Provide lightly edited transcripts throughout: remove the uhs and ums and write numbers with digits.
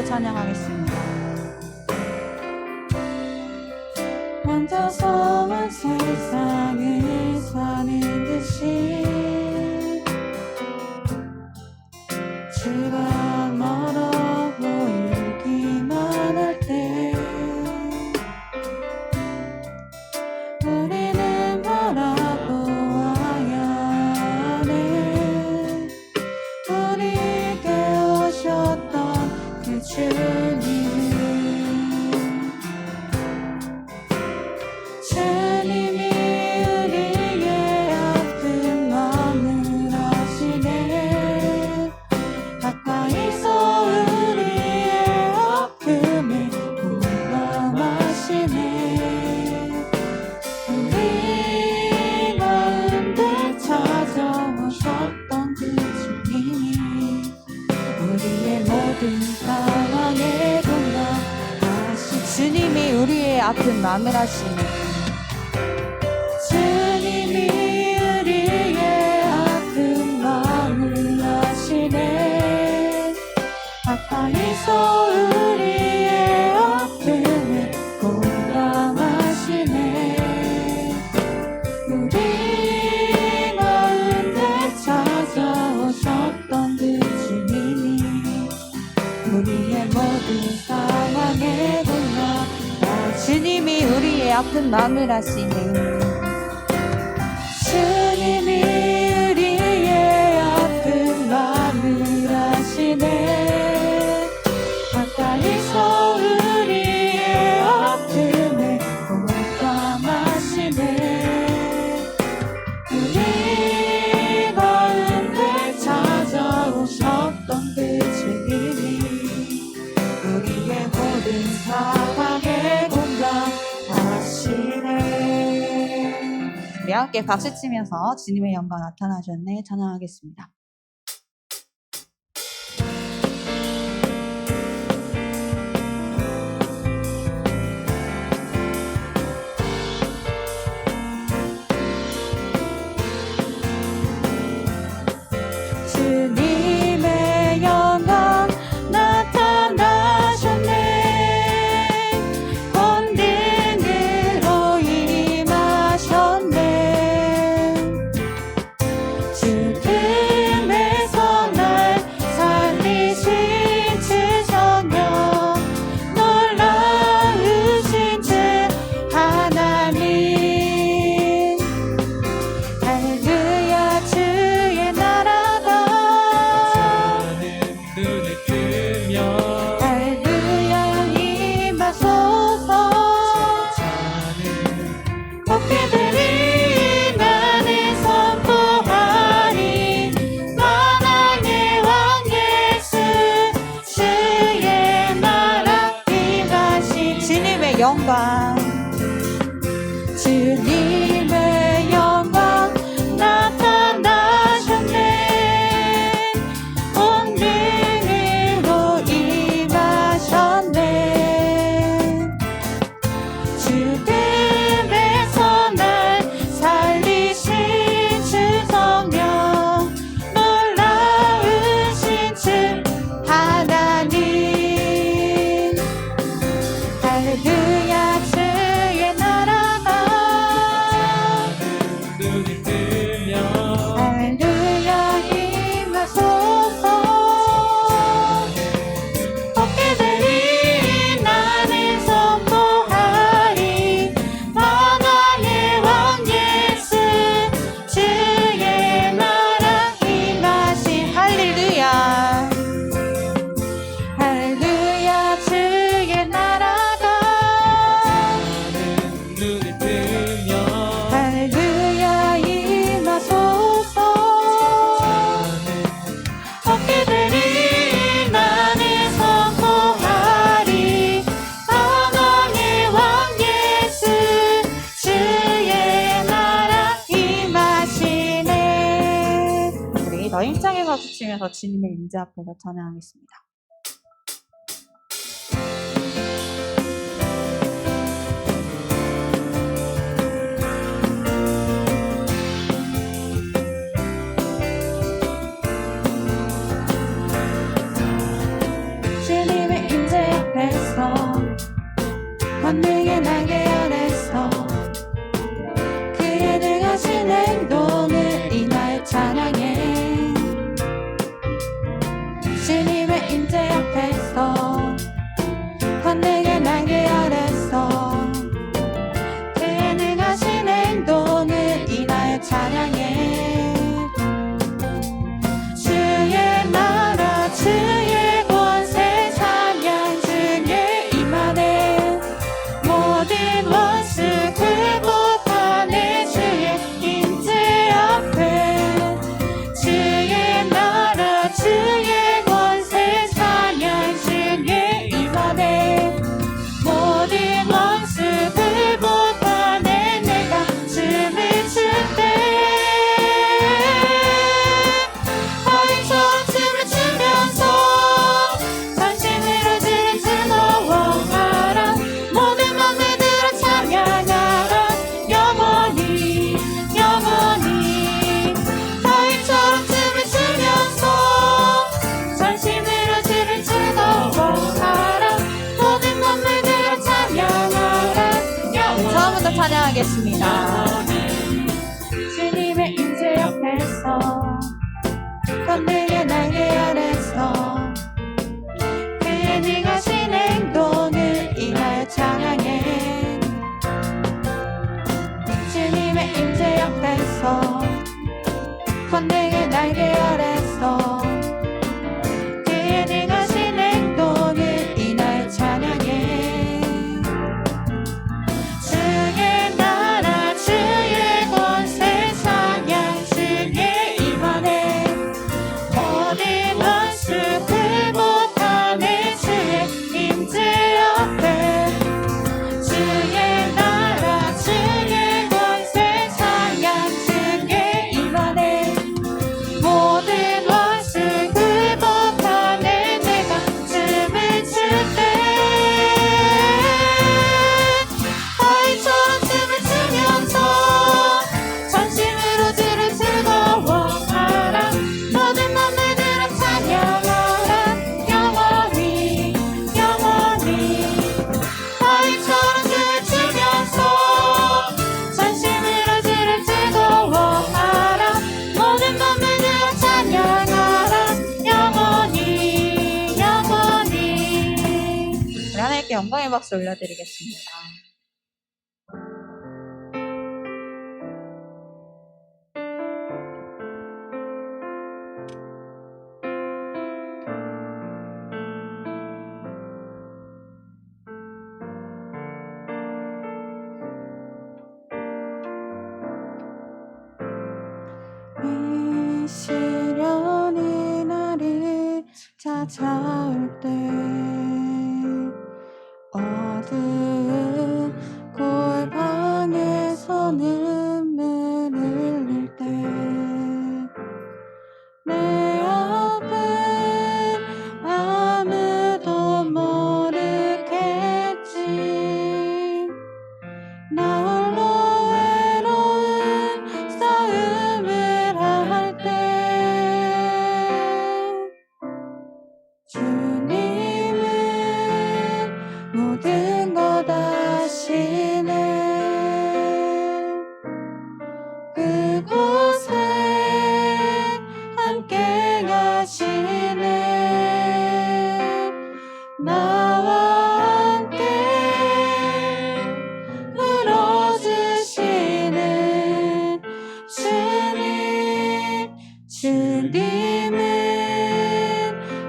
찬양하겠습니다. 혼자서만 세상을 사는 듯이 주가 멀어 보이기만 할 때 우리는 바라보아야 하네. 우리에게 오셨던 그 주님을, 주님이 우리의 아픈 마음을 아시네. 가까이서 우리의 아픔을 공감하시네. 우리 가운데 찾아오셨던 그 주님이 우리의 모든 상황에 공감하시, 주님이 우리의 아픈 마음을 아시네. 주님이 우리의 아픈 마음을 아시네. 가까이서 우리의 아픔을 공감하시네. 우리 가운데 찾아오셨던 그 주님이 우리의 모든 상황에 공감, 주님이 우리의 아픈 마음을 아시네. 주님이 우리의 아픈 마음을 아시네. 가까이서 우리의 아픔을 공감하시네. 우리 가운데 찾아오셨던 그 주님이 우리의 모든 상황에 공감하시네. 우리 함께 박수치면서 주님의 영광 나타나셨네 찬양하겠습니다. 주님의 영광 나타나셨네. 권능으로 임하셨네. 죽음에서 날 살리신 주 성령, 놀라우신 주 하나님. 할렐루야 주의 나라가 눈을 뜨며 할렐루야 임하소서. 곡기들이 나는 선포하리. 만왕의 왕 예수 주의 나라 임하신 주님의 영광, 주님의 영광 나타나셨네. 권능으로 임하셨네. 죽음에서 날 살리신 주 성령, 놀라우신 주 하나님. 할렐루야 주의 나라가 눈을 뜨며 할렐루야 임하소서. 곡기들이 나는 선포하리. 만왕의 왕 예수 주의 나라 임하신 할렐루야. 할렐루야 주의 나라가 눈을 뜨며 할렐루야 임하소서. 곡기들이 나는 선포하리. 만왕의 왕 예수 주의 나라 임하시네. 우리 더 힘차게 박수치면서 주님의 임재 앞에서 찬양하겠습니다. 주님의 권능의 날개 아래서 그의 능하신 행동을 인하여 찬양해. 주님의 임재 옆에서 권능의 날개 아래서 그의 능하신 행동을 인하여 찬양해. 주의 나라 주의 권세 찬양 주의 임하네. 모든 원수 굴복하네. 주의 임재 옆에 주의 나라 주의 권세 찬양 주의 임하네. 모든 원수 굴복하네. 내가 춤을 출때 아이처럼 춤을 추면서 전심으로 주를 즐거워하라. 모든 만물들아 찬양하라. 영원히 영원히 아이처럼 춤을 추면서 전심으로 주를 즐거워하라. 모든 만물들아 찬양하라. 영원히 영원히. 우리 하나님께 영광의 박수 올려드리겠습니다. 이 시련이 나를 찾아올 때 어두운 골방에서 눈물을 흘릴 때 내 앞에 아무도 모르겠지. 나 홀로 외로운 싸움을 할 때 주님은 모든 것 아시네. 그곳에 함께 가시네. 나와 함께 풀어주시는 주님. 주님은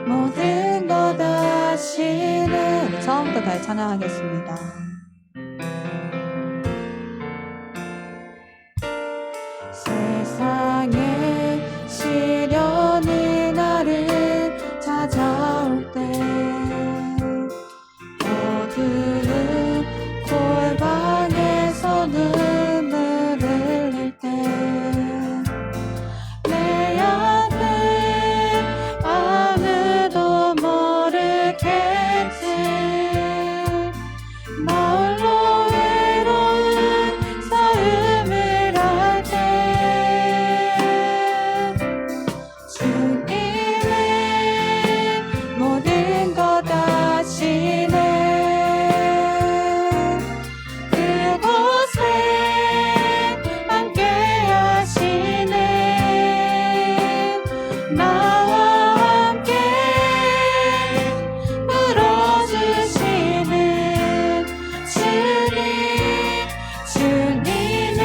모든 것 아시네. 우리 처음부터 다시 찬양하겠습니다. 세상에 시련이 나를 찾아올 때 어두운 골방에서 눈물을 흘릴 때 내 앞에 아무도 모르겠지. 나 홀로 외로운 싸움을 할 때 주님은 모든 것 아시네. 그곳에 함께 하시네. 나와 함께 풀어주시는 주님. 주님은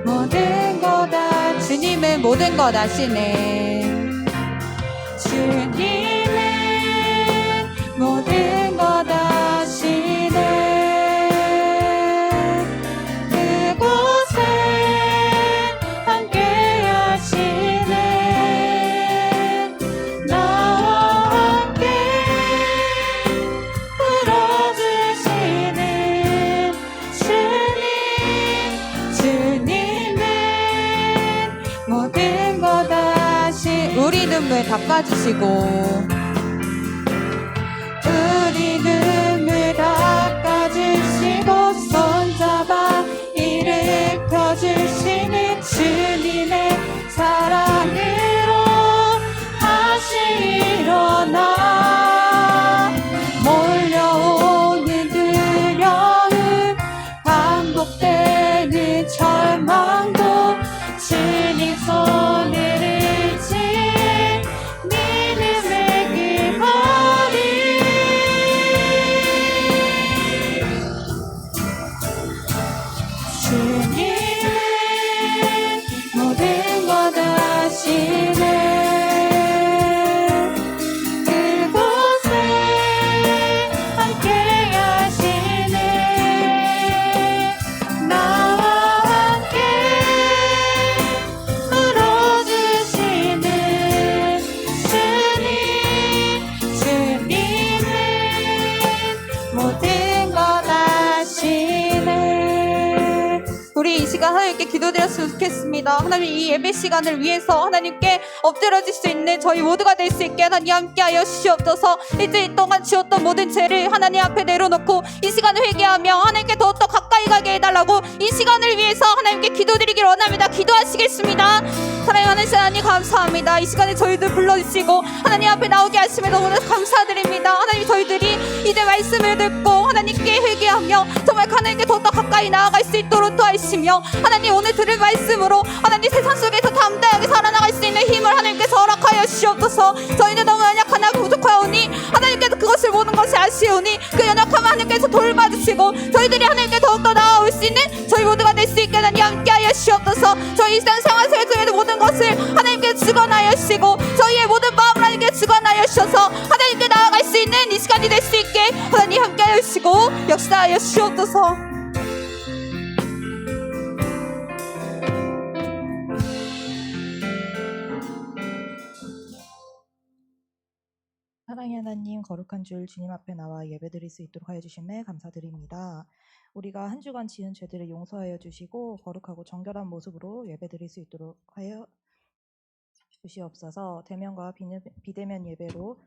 모든 것 주님은 모든 것 아시네. 주님은 모든 것 아시네. 그곳에 함께 하시네. 나와 함께 풀어주시는 주님. 주님은 모든 것 우리 눈물 닦아주시고 우리 눈물 닦아주시고 손잡아 일으켜주시는 주님의 사랑으로 다시 일어나. 몰려오는 두려움 반복되는 절망도 주님 손을 기도드렸으면 좋겠습니다. 하나님, 이 예배 시간을 위해서 하나님께 엎드려질 수 있는 저희 모두가 될 수 있게 하나님 함께하여 주시옵소서. 일주일 동안 지었던 모든 죄를 하나님 앞에 내려놓고 이 시간을 회개하며 하나님께 더욱더 가까이 가게 해달라고 이 시간을 위해서 하나님께 기도드리길 원합니다. 기도하시겠습니다. 사랑하는 하나님, 감사합니다. 이 시간에 저희들 불러주시고 하나님 앞에 나오게 하심에 너무나 감사드립니다. 하나님, 저희들이 이제 말씀을 듣고 하나님께 회개하며 정말 하나님께 더욱더 가까이 나아갈 수 있도록 도와주시며 하나님, 오늘 들을 말씀으로 하나님 세상 속에서 담대하게 살아나갈 수 있는 힘을 하나님께서 허락하여 주시옵소서. 저희는 너무 연약하고 부족하오니 하나님께서 그것을 모든 것이 아시오니 그 연약함을 하나님께서 돌봐주시고 저희들이 하나님께 더욱더 나아올 수 있는 저희 모두가 될 수 있게 하나님 함께하여 주시옵소서. 저희 일상 생활 속에서 모든 것을 하나님께 주관하여 주시고 저희의 모든 마음을 하나님께 주관하여 주셔서 하나님께 나아갈 수 있는 이 시간이 될 수 있게 하나님 함께하여 주시고 역사하여 주시옵소서. 사랑의 하나님, 거룩한 주일 주님 앞에 나와 예배드릴 수 있도록 하여 주심에 감사드립니다. 우리가 한 주간 지은 죄들을 용서하여 주시고 거룩하고 정결한 모습으로 예배드릴 수 있도록 하여 주시옵소서. 대면과 비대면 예배로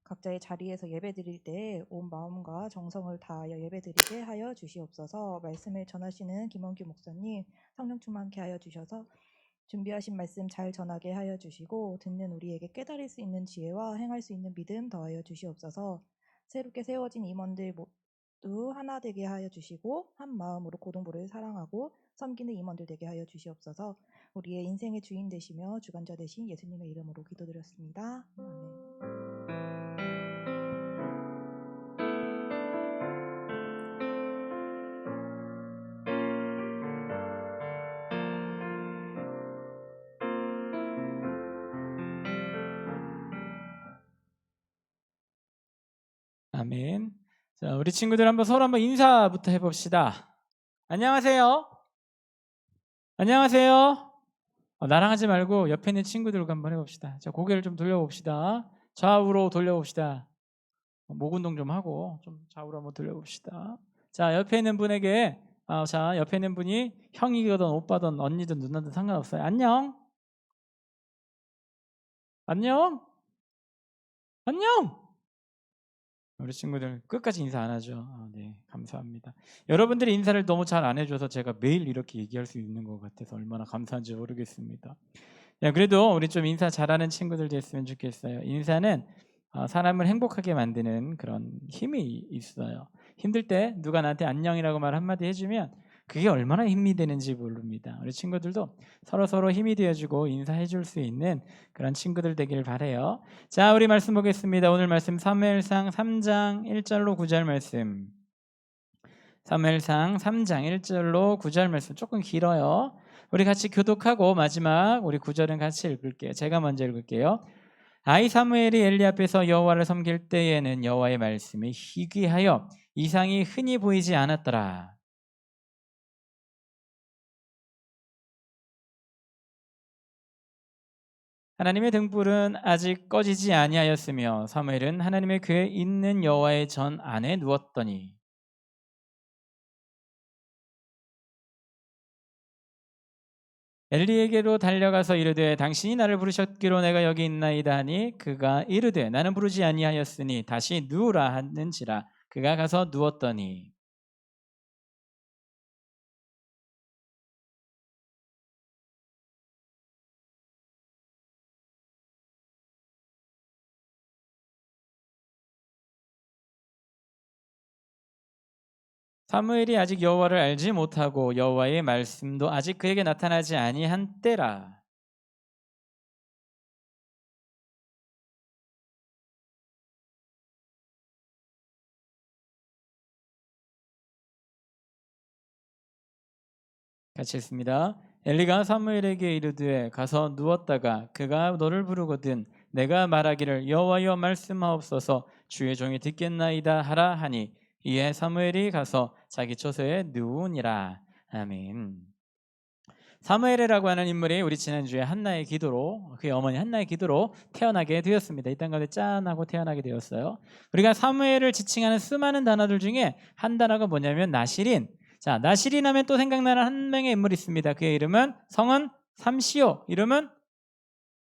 각자의 자리에서 예배드릴 때 온 마음과 정성을 다하여 예배드리게 하여 주시옵소서. 말씀을 전하시는 김원규 목사님 성령 충만케 하여 주셔서 준비하신 말씀 잘 전하게 하여 주시고 듣는 우리에게 깨달을 수 있는 지혜와 행할 수 있는 믿음 더하여 주시옵소서. 새롭게 세워진 임원들 모두 하나 되게 하여 주시고 한 마음으로 고동보를 사랑하고 섬기는 임원들 되게 하여 주시옵소서. 우리의 인생의 주인 되시며 주관자 되신 예수님의 이름으로 기도드렸습니다. 아멘. 아멘. 자, 우리 친구들 서로 한번 인사부터 해봅시다. 안녕하세요. 안녕하세요. 나랑 하지 말고 옆에 있는 친구들과 한번 해봅시다. 자, 고개를 좀 돌려봅시다. 좌우로 돌려봅시다. 목 운동 좀 하고 좀 좌우로 한번 돌려봅시다. 자, 옆에 있는 분에게 옆에 있는 분이 형이든 오빠든 언니든 누나든 상관없어요. 안녕. 안녕. 안녕. 우리 친구들 끝까지 인사 안 하죠. 네, 감사합니다. 여러분들이 인사를 너무 잘 안 해줘서 제가 매일 이렇게 얘기할 수 있는 것 같아서 얼마나 감사한지 모르겠습니다. 그래도 우리 좀 인사 잘하는 친구들 됐으면 좋겠어요. 인사는 사람을 행복하게 만드는 그런 힘이 있어요. 힘들 때 누가 나한테 안녕이라고 말 한마디 해주면 그게 얼마나 힘이 되는지 모릅니다. 우리 친구들도 서로 힘이 되어주고 인사해 줄 수 있는 그런 친구들 되길 바라요. 자, 우리 말씀 보겠습니다. 오늘 말씀 사무엘상 3장 1절로 9절 말씀. 사무엘상 3장 1절로 9절 말씀 조금 길어요. 우리 같이 교독하고 마지막 우리 9절은 같이 읽을게요. 제가 먼저 읽을게요. 아이 사무엘이 엘리 앞에서 여호와를 섬길 때에는 여호와의 말씀이 희귀하여 이상이 흔히 보이지 않았더라. 하나님의 등불은 아직 꺼지지 아니하였으며 사무엘은 하나님의 궤에 있는 여호와의 전 안에 누웠더니 엘리에게로 달려가서 이르되 당신이 나를 부르셨기로 내가 여기 있나이다 하니 그가 이르되 나는 부르지 아니하였으니 다시 누우라 하는지라. 그가 가서 누웠더니 사무엘이 아직 여호와를 알지 못하고 여호와의 말씀도 아직 그에게 나타나지 아니한 때라. 같이 읽습니다. 엘리가 사무엘에게 이르되 가서 누웠다가 그가 너를 부르거든 내가 말하기를 여호와여 말씀하옵소서 주의 종이 듣겠나이다 하라 하니 이에 사무엘이 가서 자기 처소에 누우니라. 아멘. 사무엘이라고 하는 인물이 우리 지난주에 한나의 기도로 그의 어머니 한나의 기도로 태어나게 되었습니다. 이 땅 가운데 짠하고 태어나게 되었어요. 우리가 사무엘을 지칭하는 수많은 단어들 중에 한 단어가 뭐냐면 나실인, 자, 나실인 하면 또 생각나는 한 명의 인물이 있습니다. 그의 이름은 성은 삼시오. 이름은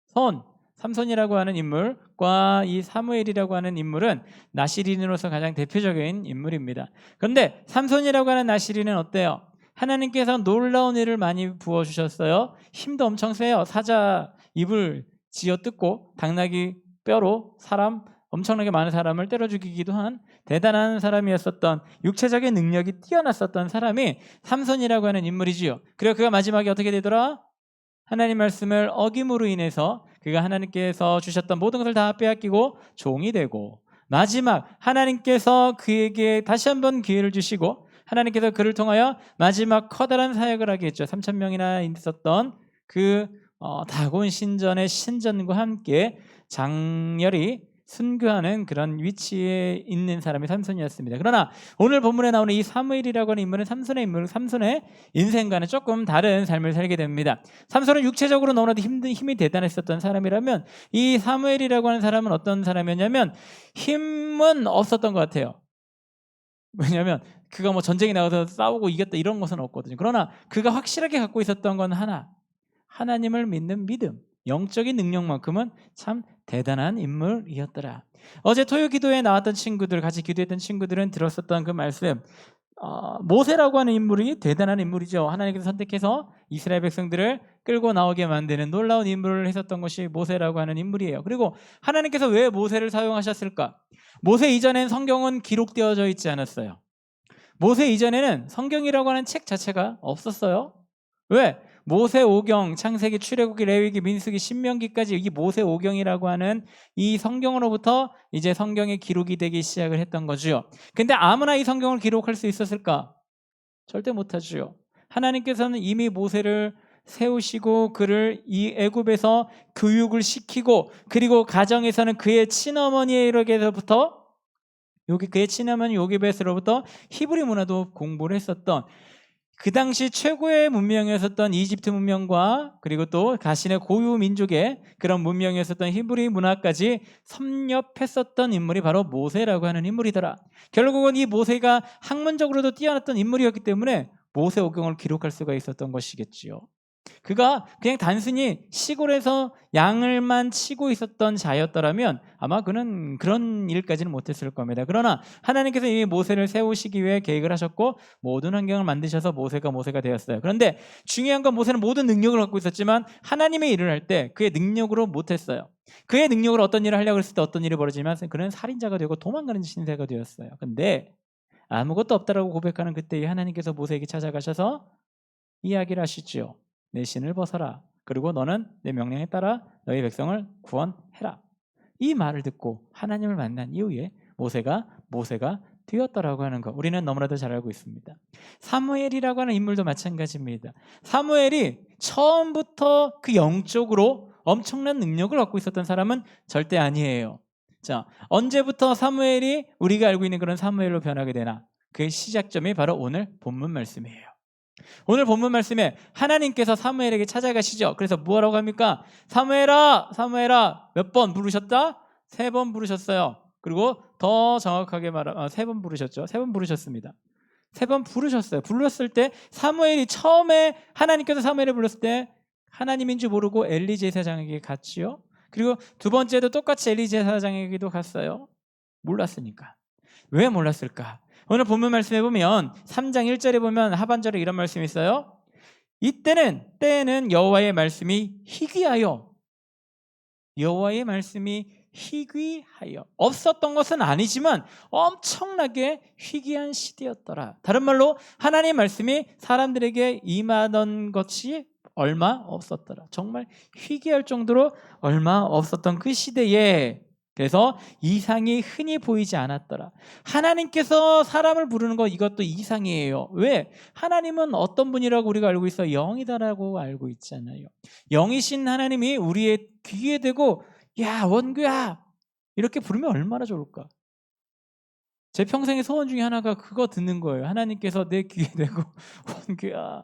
손. 삼손이라고 하는 인물과 이 사무엘이라고 하는 인물은 나실인으로서 가장 대표적인 인물입니다. 그런데 삼손이라고 하는 나실인은 어때요? 하나님께서 놀라운 일을 많이 부어주셨어요. 힘도 엄청 세요. 사자 입을 쥐어뜯고 당나귀 뼈로 엄청나게 많은 사람을 때려 죽이기도 한 대단한 사람이었었던, 육체적인 능력이 뛰어났었던 사람이 삼손이라고 하는 인물이지요. 그리고 그가 마지막에 어떻게 되더라? 하나님 말씀을 어김으로 인해서 그가 하나님께서 주셨던 모든 것을 다 빼앗기고 종이 되고, 마지막 하나님께서 그에게 다시 한번 기회를 주시고 하나님께서 그를 통하여 마지막 커다란 사역을 하게 했죠. 3,000명이나 있었던 그 다곤 신전의 신전과 함께 장렬히 순교하는 그런 위치에 있는 사람이 삼손이었습니다. 그러나 오늘 본문에 나오는 이 사무엘이라고 하는 인물은 삼손의 인생과는 조금 다른 삶을 살게 됩니다. 삼손은 육체적으로 너무나도 힘이 대단했었던 사람이라면, 이 사무엘이라고 하는 사람은 어떤 사람이었냐면 힘은 없었던 것 같아요. 왜냐하면 그가 뭐 전쟁에 나가서 싸우고 이겼다 이런 것은 없거든요. 그러나 그가 확실하게 갖고 있었던 건 하나님을 믿는 믿음, 영적인 능력만큼은 참 대단한 인물이었더라. 어제 토요 기도에 나왔던 친구들, 같이 기도했던 친구들은 들었었던 그 말씀, 모세라고 하는 인물이 대단한 인물이죠. 하나님께서 선택해서 이스라엘 백성들을 끌고 나오게 만드는 놀라운 인물을 했었던 것이 모세라고 하는 인물이에요. 그리고 하나님께서 왜 모세를 사용하셨을까? 모세 이전엔 성경은 기록되어져 있지 않았어요. 모세 이전에는 성경이라고 하는 책 자체가 없었어요. 왜? 모세 오경, 창세기, 출애굽기, 레위기, 민수기, 신명기까지 이 모세 오경이라고 하는 이 성경으로부터 이제 성경의 기록이 되기 시작을 했던 거죠. 근데 아무나 이 성경을 기록할 수 있었을까? 절대 못하죠. 하나님께서는 이미 모세를 세우시고 그를 이 애굽에서 교육을 시키고, 그리고 가정에서는 그의 친어머니에게서부터 그의 친어머니 요게벳으로부터 히브리 문화도 공부를 했었던, 그 당시 최고의 문명이었었던 이집트 문명과 그리고 또 자신의 고유 민족의 그런 문명이었었던 히브리 문화까지 섭렵했었던 인물이 바로 모세라고 하는 인물이더라. 결국은 이 모세가 학문적으로도 뛰어났던 인물이었기 때문에 모세 오경을 기록할 수가 있었던 것이겠지요. 그가 그냥 단순히 시골에서 양을만 치고 있었던 자였더라면 아마 그는 그런 일까지는 못했을 겁니다. 그러나 하나님께서 이미 모세를 세우시기 위해 계획을 하셨고 모든 환경을 만드셔서 모세가 되었어요. 그런데 중요한 건 모세는 모든 능력을 갖고 있었지만 하나님의 일을 할 때 그의 능력으로 못했어요. 그의 능력으로 어떤 일을 하려고 했을 때 어떤 일이 벌어지면 그는 살인자가 되고 도망가는 신세가 되었어요. 근데 아무것도 없다라고 고백하는 그때에 하나님께서 모세에게 찾아가셔서 이야기를 하시죠. 내 신을 벗어라. 그리고 너는 내 명령에 따라 너희 백성을 구원해라. 이 말을 듣고 하나님을 만난 이후에 모세가 되었다라고 하는 것, 우리는 너무나도 잘 알고 있습니다. 사무엘이라고 하는 인물도 마찬가지입니다. 사무엘이 처음부터 그 영적으로 엄청난 능력을 갖고 있었던 사람은 절대 아니에요. 자, 언제부터 사무엘이 우리가 알고 있는 그런 사무엘로 변하게 되나? 그 시작점이 바로 오늘 본문 말씀이에요. 오늘 본문 말씀에 하나님께서 사무엘에게 찾아가시죠. 그래서 뭐라고 합니까? 사무엘아, 몇 번 부르셨다? 3번 부르셨어요. 그리고 더 정확하게 말하면 3번 부르셨죠. 3번 부르셨습니다. 3번 부르셨어요. 불렀을 때 사무엘이 처음에 하나님께서 사무엘을 불렀을 때 하나님인 줄 모르고 엘리 제사장에게 갔지요. 그리고 두 번째도 똑같이 엘리 제사장에게도 갔어요. 몰랐으니까. 왜 몰랐을까? 오늘 본문 말씀에 보면 3장 1절에 보면 하반절에 이런 말씀이 있어요. 때에는 여호와의 말씀이 희귀하여, 여호와의 말씀이 희귀하여, 없었던 것은 아니지만 엄청나게 희귀한 시대였더라. 다른 말로 하나님의 말씀이 사람들에게 임하던 것이 얼마 없었더라. 정말 희귀할 정도로 얼마 없었던 그 시대에, 그래서 이상이 흔히 보이지 않았더라. 하나님께서 사람을 부르는 거 이것도 이상이에요. 왜? 하나님은 어떤 분이라고 우리가 알고 있어? 영이다라고 알고 있잖아요. 영이신 하나님이 우리의 귀에 대고 야 원규야 이렇게 부르면 얼마나 좋을까? 제 평생의 소원 중에 하나가 그거 듣는 거예요. 하나님께서 내 귀에 대고 원규야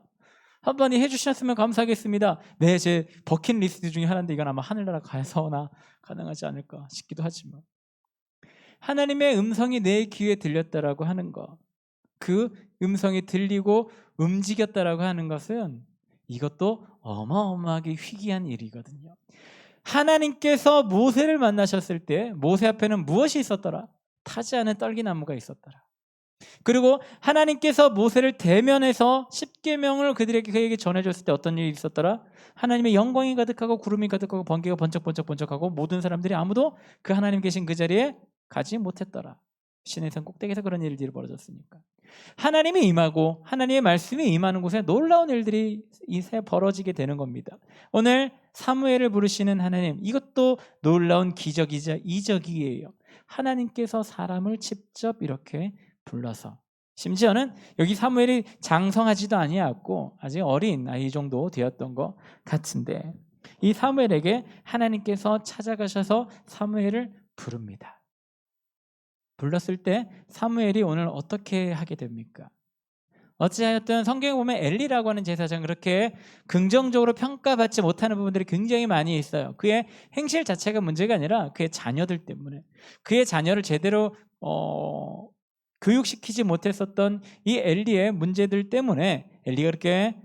한번 해주셨으면 감사하겠습니다. 네, 제 버킷리스트 중에 하나인데 이건 아마 하늘나라 가서나 가능하지 않을까 싶기도 하지만, 하나님의 음성이 내 귀에 들렸다라고 하는 것, 그 음성이 들리고 움직였다라고 하는 것은 이것도 어마어마하게 희귀한 일이거든요. 하나님께서 모세를 만나셨을 때 모세 앞에는 무엇이 있었더라? 타지 않은 떨기나무가 있었더라. 그리고 하나님께서 모세를 대면해서 십계명을 그에게 전해줬을 때 어떤 일이 있었더라? 하나님의 영광이 가득하고 구름이 가득하고 번개가 번쩍번쩍번쩍하고 모든 사람들이 아무도 그 하나님 계신 그 자리에 가지 못했더라. 신의 산 꼭대기에서 그런 일들이 벌어졌으니까. 하나님이 임하고 하나님의 말씀이 임하는 곳에 놀라운 일들이 이새 벌어지게 되는 겁니다. 오늘 사무엘을 부르시는 하나님, 이것도 놀라운 기적이자 이적이에요. 하나님께서 사람을 직접 이렇게 불러서, 심지어는 여기 사무엘이 장성하지도 아니었고 아직 어린 아이 정도 되었던 것 같은데 이 사무엘에게 하나님께서 찾아가셔서 사무엘을 부릅니다. 불렀을 때 사무엘이 오늘 어떻게 하게 됩니까? 어찌하였든 성경에 보면 엘리라고 하는 제사장 그렇게 긍정적으로 평가받지 못하는 부분들이 굉장히 많이 있어요. 그의 행실 자체가 문제가 아니라 그의 자녀들 때문에, 그의 자녀를 제대로 교육시키지 못했었던 이 엘리의 문제들 때문에 엘리가 그렇게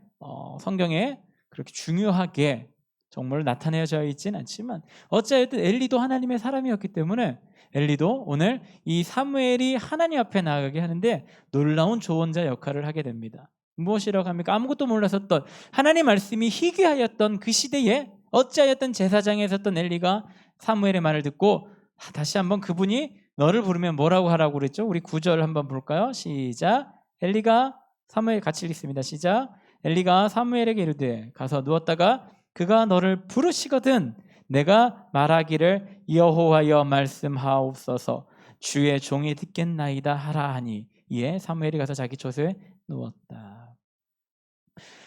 성경에 그렇게 중요하게 정말 나타내져 있지는 않지만 어찌하였든 엘리도 하나님의 사람이었기 때문에 엘리도 오늘 이 사무엘이 하나님 앞에 나아가게 하는데 놀라운 조언자 역할을 하게 됩니다. 무엇이라고 합니까? 아무것도 몰랐었던 하나님 말씀이 희귀하였던 그 시대에 어찌하였던 제사장에 있었던 엘리가 사무엘의 말을 듣고 다시 한번 그분이 너를 부르면 뭐라고 하라고 그랬죠? 우리 9절 한번 볼까요? 시작. 엘리가 사무엘 같이 읽습니다. 시작. 엘리가 사무엘에게 이르되 가서 누웠다가 그가 너를 부르시거든 내가 말하기를 여호와여 말씀하옵소서 주의 종이 듣겠나이다 하라 하니 이에 사무엘이 가서 자기 톳에 누웠다.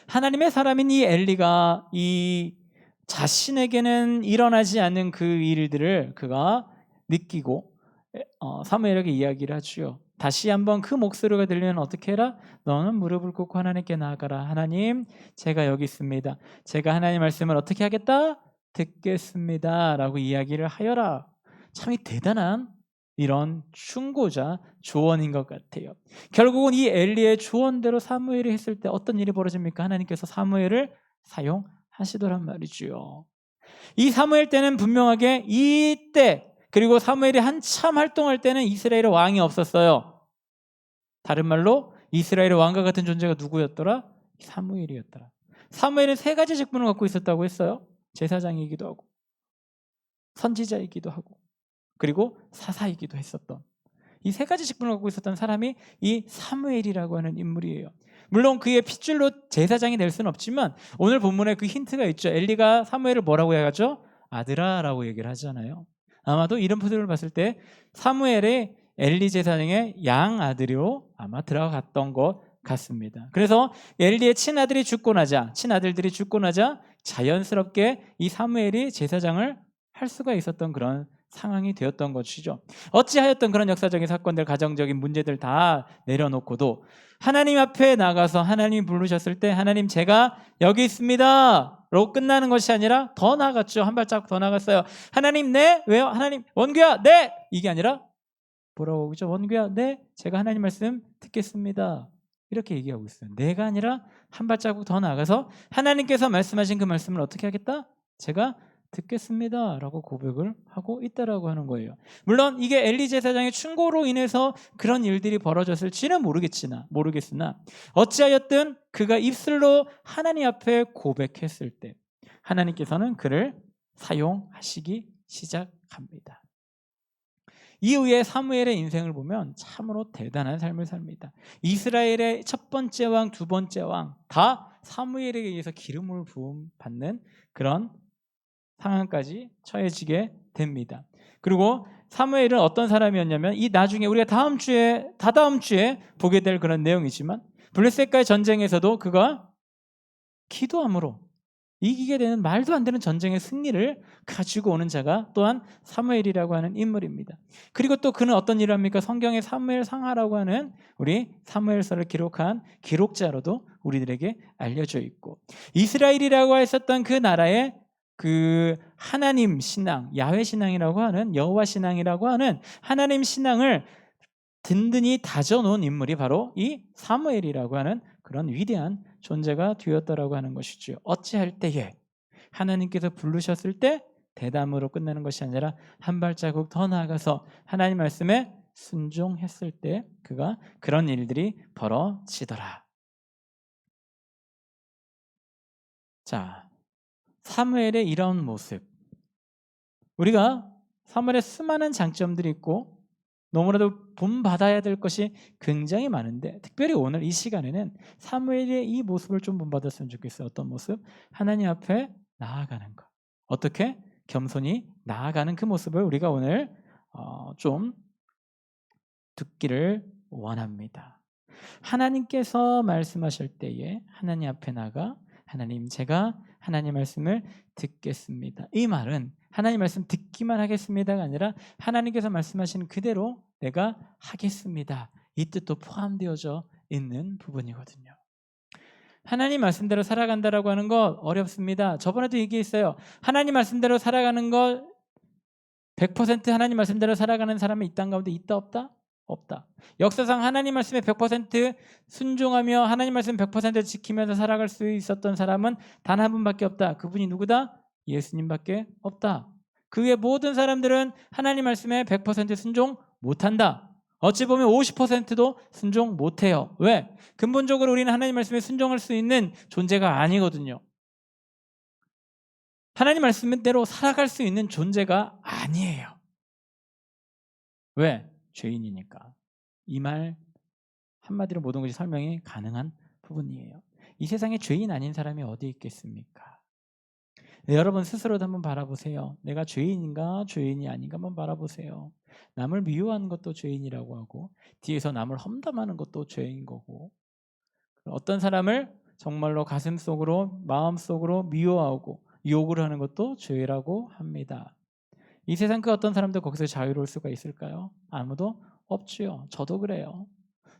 하나님의 사람인 이 엘리가 이 자신에게는 일어나지 않는 그 일들을 그가 느끼고 사무엘에게 이야기를 하지요. 다시 한번 그 목소리가 들리면 어떻게 해라? 너는 무릎을 꿇고 하나님께 나아가라. 하나님, 제가 여기 있습니다. 제가 하나님 말씀을 어떻게 하겠다? 듣겠습니다. 라고 이야기를 하여라. 참 대단한 이런 충고자 조언인 것 같아요. 결국은 이 엘리의 조언대로 사무엘이 했을 때 어떤 일이 벌어집니까? 하나님께서 사무엘을 사용하시더란 말이죠. 이 사무엘 때는 분명하게 이때 그리고 사무엘이 한참 활동할 때는 이스라엘의 왕이 없었어요. 다른 말로 이스라엘의 왕과 같은 존재가 누구였더라? 사무엘이었더라. 사무엘은 3가지 직분을 갖고 있었다고 했어요. 제사장이기도 하고 선지자이기도 하고 그리고 사사이기도 했었던 이 3가지 직분을 갖고 있었던 사람이 이 사무엘이라고 하는 인물이에요. 물론 그의 핏줄로 제사장이 될 수는 없지만 오늘 본문에 그 힌트가 있죠. 엘리가 사무엘을 뭐라고 해야죠? 아들아 라고 얘기를 하잖아요. 아마도 이런 표정을 봤을 때 사무엘의 엘리 제사장의 양아들로 아마 들어갔던 것 같습니다. 그래서 엘리의 친아들들이 죽고 나자 자연스럽게 이 사무엘이 제사장을 할 수가 있었던 그런 상황이 되었던 것이죠. 어찌하였던 그런 역사적인 사건들, 가정적인 문제들 다 내려놓고도 하나님 앞에 나가서 하나님이 부르셨을 때 하나님 제가 여기 있습니다 라고 끝나는 것이 아니라 더 나갔죠. 한 발자국 더 나갔어요. 하나님 네? 왜요? 하나님 원규야 네? 이게 아니라 뭐라고 그러죠? 원규야 네? 제가 하나님 말씀 듣겠습니다. 이렇게 얘기하고 있어요. 내가 아니라 한 발자국 더 나가서 하나님께서 말씀하신 그 말씀을 어떻게 하겠다? 제가 듣겠습니다 라고 고백을 하고 있다라고 하는 거예요. 물론 이게 엘리 제사장의 충고로 인해서 그런 일들이 벌어졌을지는 모르겠으나 어찌하였든 그가 입술로 하나님 앞에 고백했을 때 하나님께서는 그를 사용하시기 시작합니다. 이후에 사무엘의 인생을 보면 참으로 대단한 삶을 삽니다. 이스라엘의 첫 번째 왕, 두 번째 왕 다 사무엘에게 의해서 기름을 부음 받는 그런 상황까지 처해지게 됩니다. 그리고 사무엘은 어떤 사람이었냐면 이 나중에 우리가 다다음 주에 보게 될 그런 내용이지만 블레셋과의 전쟁에서도 그가 기도함으로 이기게 되는 말도 안 되는 전쟁의 승리를 가지고 오는 자가 또한 사무엘이라고 하는 인물입니다. 그리고 또 그는 어떤 일을 합니까? 성경의 사무엘 상하라고 하는 우리 사무엘서를 기록한 기록자로도 우리들에게 알려져 있고 이스라엘이라고 했었던 그 나라의 그 하나님 신앙, 야훼 신앙이라고 하는 여호와 신앙이라고 하는 하나님 신앙을 든든히 다져놓은 인물이 바로 이 사무엘이라고 하는 그런 위대한 존재가 되었다라고 하는 것이죠. 어찌할 때에 하나님께서 부르셨을 때 대담으로 끝나는 것이 아니라 한 발자국 더 나아가서 하나님 말씀에 순종했을 때 그가 그런 일들이 벌어지더라. 자, 사무엘의 이런 모습, 우리가 사무엘의 수많은 장점들이 있고 너무나도 본받아야 될 것이 굉장히 많은데 특별히 오늘 이 시간에는 사무엘의 이 모습을 좀 본받았으면 좋겠어요. 어떤 모습? 하나님 앞에 나아가는 것. 어떻게? 겸손히 나아가는 그 모습을 우리가 오늘 좀 듣기를 원합니다. 하나님께서 말씀하실 때에 하나님 앞에 나가 하나님, 제가 하나님 말씀을 듣겠습니다. 이 말은 하나님 말씀 듣기만 하겠습니다가 아니라 하나님께서 말씀하시는 그대로 내가 하겠습니다. 이 뜻도 포함되어져 있는 부분이거든요. 하나님 말씀대로 살아간다라고 하는 거 어렵습니다. 저번에도 얘기했어요. 하나님 말씀대로 살아가는 걸 100% 하나님 말씀대로 살아가는 사람이 이 땅 가운데 있다 없다? 없다. 역사상 하나님 말씀에 100% 순종하며 하나님 말씀 100% 지키면서 살아갈 수 있었던 사람은 단 한 분밖에 없다. 그분이 누구다? 예수님밖에 없다. 그 외 모든 사람들은 하나님 말씀에 100% 순종 못한다. 어찌 보면 50%도 순종 못해요. 왜? 근본적으로 우리는 하나님 말씀에 순종할 수 있는 존재가 아니거든요. 하나님 말씀대로 살아갈 수 있는 존재가 아니에요. 왜? 죄인이니까. 이 말 한마디로 모든 것이 설명이 가능한 부분이에요. 이 세상에 죄인 아닌 사람이 어디 있겠습니까? 네, 여러분 스스로도 한번 바라보세요. 내가 죄인인가 죄인이 아닌가 한번 바라보세요. 남을 미워하는 것도 죄인이라고 하고 뒤에서 남을 험담하는 것도 죄인 거고 어떤 사람을 정말로 가슴속으로 마음속으로 미워하고 욕을 하는 것도 죄라고 합니다. 이 세상 그 어떤 사람도 거기서 자유로울 수가 있을까요? 아무도 없지요. 저도 그래요.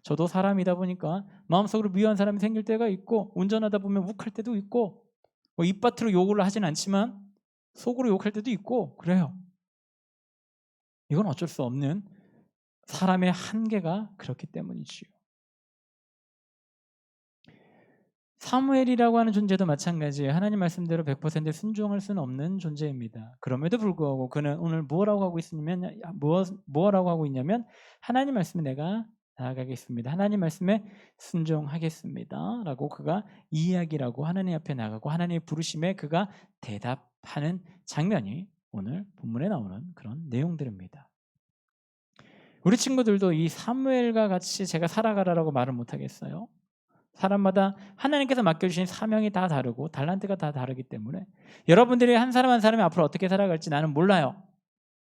저도 사람이다 보니까 마음속으로 미워한 사람이 생길 때가 있고 운전하다 보면 욱할 때도 있고 입밭으로 욕을 하진 않지만 속으로 욕할 때도 있고 그래요. 이건 어쩔 수 없는 사람의 한계가 그렇기 때문이지요. 사무엘이라고 하는 존재도 마찬가지예요. 하나님 말씀대로 100% 순종할 수는 없는 존재입니다. 그럼에도 불구하고 그는 오늘 뭐라고 하고 있냐면 하나님 말씀에 내가 나아가겠습니다. 하나님 말씀에 순종하겠습니다. 라고 그가 이야기라고 하나님 앞에 나가고 하나님의 부르심에 그가 대답하는 장면이 오늘 본문에 나오는 그런 내용들입니다. 우리 친구들도 이 사무엘과 같이 제가 살아가라라고 말을 못하겠어요. 사람마다 하나님께서 맡겨주신 사명이 다 다르고 달란트가 다 다르기 때문에 여러분들이 한 사람 한 사람이 앞으로 어떻게 살아갈지 나는 몰라요.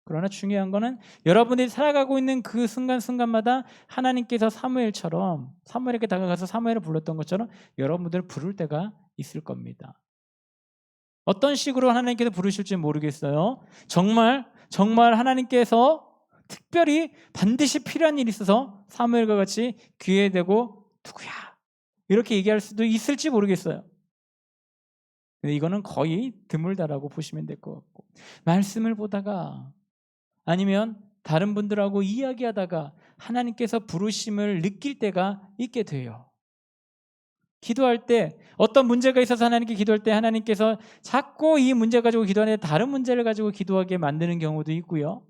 그러나 중요한 거는 여러분들이 살아가고 있는 그 순간순간마다 하나님께서 사무엘에게 다가가서 사무엘을 불렀던 것처럼 여러분들을 부를 때가 있을 겁니다. 어떤 식으로 하나님께서 부르실지 모르겠어요. 정말 하나님께서 특별히 반드시 필요한 일이 있어서 사무엘과 같이 귀에 대고 누구야? 이렇게 얘기할 수도 있을지 모르겠어요. 근데 이거는 거의 드물다라고 보시면 될 것 같고 말씀을 보다가 아니면 다른 분들하고 이야기하다가 하나님께서 부르심을 느낄 때가 있게 돼요. 기도할 때 어떤 문제가 있어서 하나님께 기도할 때 하나님께서 자꾸 이 문제 가지고 기도하는데 다른 문제를 가지고 기도하게 만드는 경우도 있고요.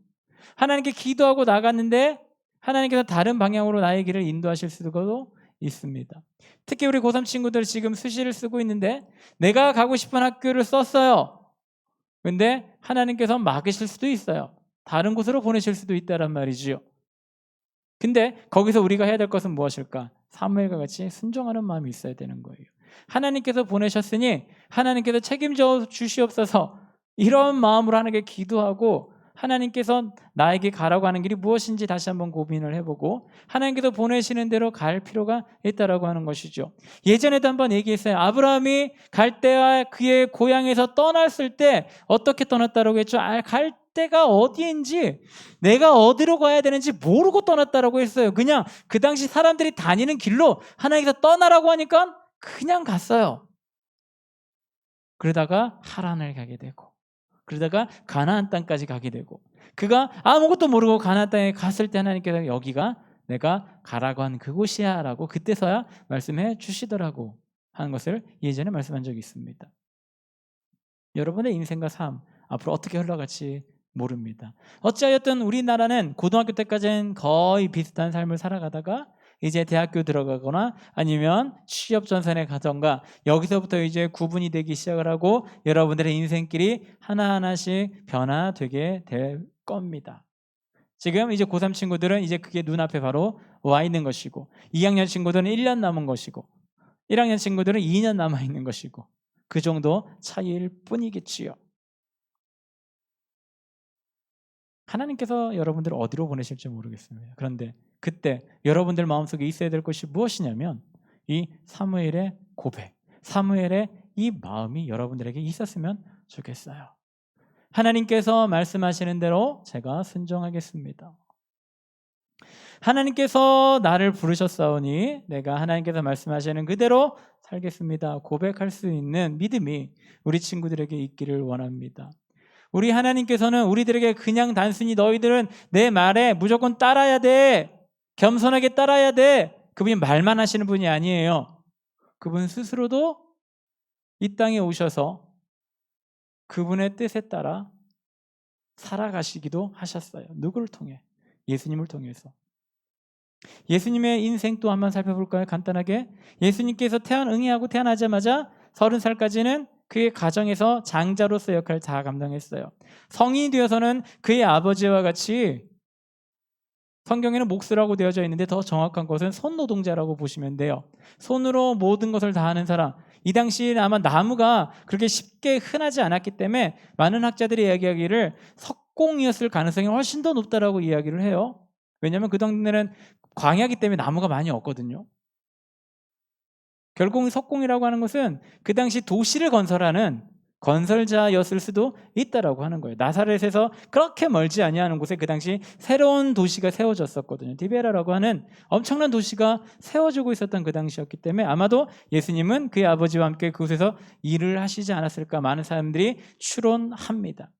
하나님께 기도하고 나갔는데 하나님께서 다른 방향으로 나의 길을 인도하실 수도 있습니다. 특히 우리 고3 친구들 지금 수시를 쓰고 있는데 내가 가고 싶은 학교를 썼어요. 근데 하나님께서 막으실 수도 있어요. 다른 곳으로 보내실 수도 있다란 말이지요. 근데 거기서 우리가 해야 될 것은 무엇일까? 사무엘과 같이 순종하는 마음이 있어야 되는 거예요. 하나님께서 보내셨으니 하나님께서 책임져 주시옵소서 이런 마음으로 하나님께 기도하고 하나님께서 나에게 가라고 하는 길이 무엇인지 다시 한번 고민을 해보고 하나님께서 보내시는 대로 갈 필요가 있다라고 하는 것이죠. 예전에도 한번 얘기했어요. 아브라함이 갈대아 그의 고향에서 떠났을 때 어떻게 떠났다라고 했죠? 갈 데가 어디인지 내가 어디로 가야 되는지 모르고 떠났다라고 했어요. 그냥 그 당시 사람들이 다니는 길로 하나님께서 떠나라고 하니까 그냥 갔어요. 그러다가 하란을 가게 되고 그러다가 가나안 땅까지 가게 되고 그가 아무것도 모르고 가나안 땅에 갔을 때 하나님께서 여기가 내가 가라고 한 그곳이야 라고 그때서야 말씀해 주시더라고 하는 것을 예전에 말씀한 적이 있습니다. 여러분의 인생과 삶 앞으로 어떻게 흘러갈지 모릅니다. 어찌하였든 우리나라는 고등학교 때까지는 거의 비슷한 삶을 살아가다가 이제 대학교 들어가거나 아니면 취업 전선에 가던가 여기서부터 이제 구분이 되기 시작을 하고 여러분들의 인생길이 하나하나씩 변화되게 될 겁니다. 지금 이제 고3 친구들은 이제 그게 눈앞에 바로 와 있는 것이고 2학년 친구들은 1년 남은 것이고 1학년 친구들은 2년 남아 있는 것이고 그 정도 차이일 뿐이겠지요. 하나님께서 여러분들을 어디로 보내실지 모르겠습니다. 그런데 그때 여러분들 마음속에 있어야 될 것이 무엇이냐면 이 사무엘의 고백, 사무엘의 이 마음이 여러분들에게 있었으면 좋겠어요. 하나님께서 말씀하시는 대로 제가 순종하겠습니다. 하나님께서 나를 부르셨사오니 내가 하나님께서 말씀하시는 그대로 살겠습니다. 고백할 수 있는 믿음이 우리 친구들에게 있기를 원합니다. 우리 하나님께서는 우리들에게 그냥 단순히 너희들은 내 말에 무조건 따라야 돼, 겸손하게 따라야 돼, 그분이 말만 하시는 분이 아니에요. 그분 스스로도 이 땅에 오셔서 그분의 뜻에 따라 살아가시기도 하셨어요. 누구를 통해? 예수님을 통해서. 예수님의 인생 또 한번 살펴볼까요? 간단하게. 예수님께서 응이하고 태어나자마자 30살까지는 그의 가정에서 장자로서 역할을 다 감당했어요. 성인이 되어서는 그의 아버지와 같이 성경에는 몫이라고 되어져 있는데 더 정확한 것은 손노동자라고 보시면 돼요. 손으로 모든 것을 다 하는 사람. 이 당시에 아마 나무가 그렇게 쉽게 흔하지 않았기 때문에 많은 학자들이 이야기하기를 석공이었을 가능성이 훨씬 더 높다라고 이야기를 해요. 왜냐하면 그 당대는 광야기 때문에 나무가 많이 없거든요. 결국 석공이라고 하는 것은 그 당시 도시를 건설하는 건설자였을 수도 있다라고 하는 거예요. 나사렛에서 그렇게 멀지 아니하는 곳에 그 당시 새로운 도시가 세워졌었거든요. 디베라라고 하는 엄청난 도시가 세워지고 있었던 그 당시였기 때문에 아마도 예수님은 그의 아버지와 함께 그곳에서 일을 하시지 않았을까 많은 사람들이 추론합니다.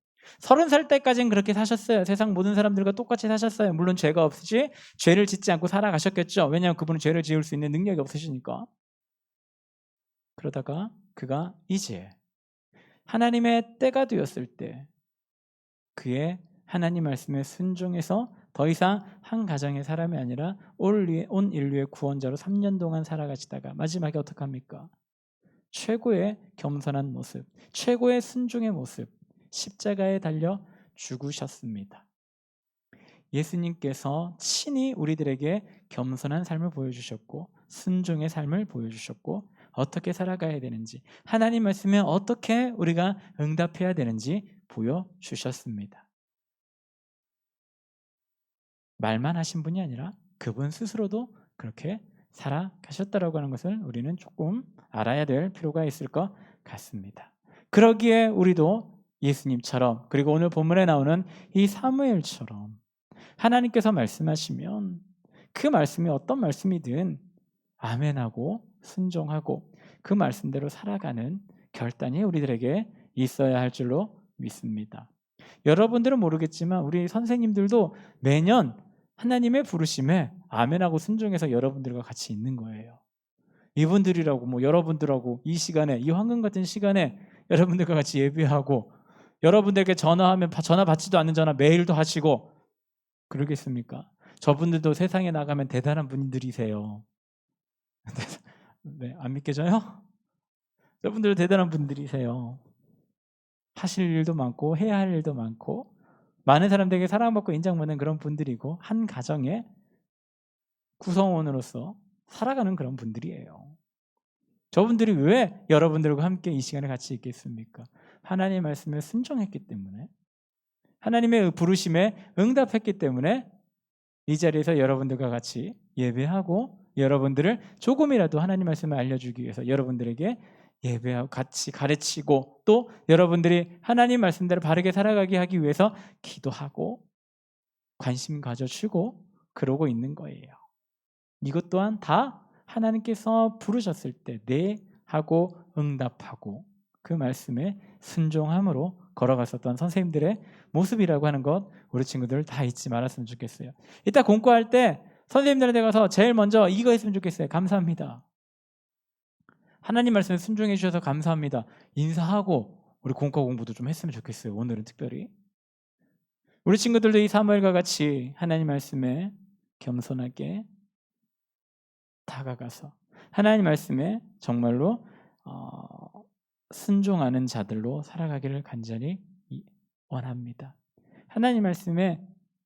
30살 때까지는 그렇게 사셨어요. 세상 모든 사람들과 똑같이 사셨어요. 물론 죄가 없으시 죄를 짓지 않고 살아가셨겠죠. 왜냐하면 그분은 죄를 지을 수 있는 능력이 없으시니까. 그러다가 그가 이제 하나님의 때가 되었을 때 그의 하나님 말씀에 순종해서 더 이상 한 가정의 사람이 아니라 온 인류의 구원자로 3년 동안 살아가시다가 마지막에 어떻게 합니까? 최고의 겸손한 모습, 최고의 순종의 모습, 십자가에 달려 죽으셨습니다. 예수님께서 친히 우리들에게 겸손한 삶을 보여주셨고 순종의 삶을 보여주셨고 어떻게 살아가야 되는지 하나님 말씀에 어떻게 우리가 응답해야 되는지 보여주셨습니다. 말만 하신 분이 아니라 그분 스스로도 그렇게 살아가셨다라고 하는 것을 우리는 조금 알아야 될 필요가 있을 것 같습니다. 그러기에 우리도 예수님처럼 그리고 오늘 본문에 나오는 이 사무엘처럼 하나님께서 말씀하시면 그 말씀이 어떤 말씀이든 아멘하고 순종하고 그 말씀대로 살아가는 결단이 우리들에게 있어야 할 줄로 믿습니다. 여러분들은 모르겠지만 우리 선생님들도 매년 하나님의 부르심에 아멘하고 순종해서 여러분들과 같이 있는 거예요. 이분들이라고 여러분들하고 이 시간에 이 황금 같은 시간에 여러분들과 같이 예배하고 여러분들에게 전화하면 전화 받지도 않는 전화 매일도 하시고 그러겠습니까? 저분들도 세상에 나가면 대단한 분들이세요. 네, 안 믿겨져요? 여러분들 대단한 분들이세요. 하실 일도 많고 해야 할 일도 많고 많은 사람들에게 사랑받고 인정받는 그런 분들이고 한 가정의 구성원으로서 살아가는 그런 분들이에요. 저분들이 왜 여러분들과 함께 이 시간에 같이 있겠습니까? 하나님의 말씀에 순종했기 때문에 하나님의 부르심에 응답했기 때문에 이 자리에서 여러분들과 같이 예배하고 여러분들을 조금이라도 하나님 말씀을 알려주기 위해서 여러분들에게 예배하고 같이 가르치고 또 여러분들이 하나님 말씀대로 바르게 살아가게 하기 위해서 기도하고 관심 가져주고 그러고 있는 거예요. 이것 또한 다 하나님께서 부르셨을 때 네 하고 응답하고 그 말씀에 순종함으로 걸어갔었던 선생님들의 모습이라고 하는 것 우리 친구들 다 잊지 말았으면 좋겠어요. 이따 공부할 때 선생님들한테 가서 제일 먼저 이거 했으면 좋겠어요. 감사합니다. 하나님 말씀에 순종해 주셔서 감사합니다. 인사하고 우리 공과 공부도 좀 했으면 좋겠어요. 오늘은 특별히. 우리 친구들도 이 사무엘과 같이 하나님 말씀에 겸손하게 다가가서 하나님 말씀에 정말로 순종하는 자들로 살아가기를 간절히 원합니다. 하나님 말씀에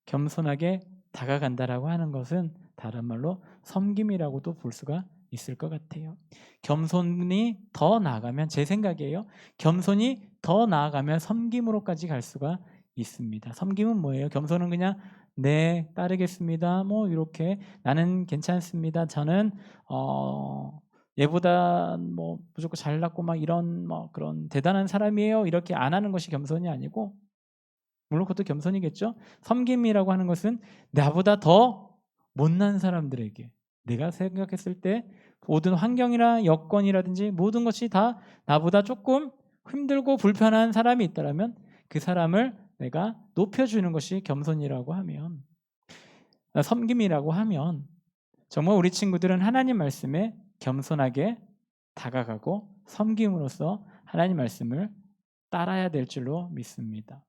겸손하게 다가간다라고 하는 것은 다른 말로 섬김이라고도 볼 수가 있을 것 같아요. 겸손이 더 나아가면, 제 생각이에요, 겸손이 더 나아가면 섬김으로까지 갈 수가 있습니다. 섬김은 뭐예요? 겸손은 그냥 네, 따르겠습니다. 뭐 이렇게 나는 괜찮습니다. 저는 얘보다 뭐 무조건 잘났고 막 이런 뭐 그런 대단한 사람이에요. 이렇게 안 하는 것이 겸손이 아니고, 물론 그것도 겸손이겠죠. 섬김이라고 하는 것은 나보다 더 못난 사람들에게, 내가 생각했을 때 모든 환경이나 여건이라든지 모든 것이 다 나보다 조금 힘들고 불편한 사람이 있다면 그 사람을 내가 높여주는 것이 겸손이라고 하면, 섬김이라고 하면, 정말 우리 친구들은 하나님 말씀에 겸손하게 다가가고 섬김으로써 하나님 말씀을 따라야 될 줄로 믿습니다.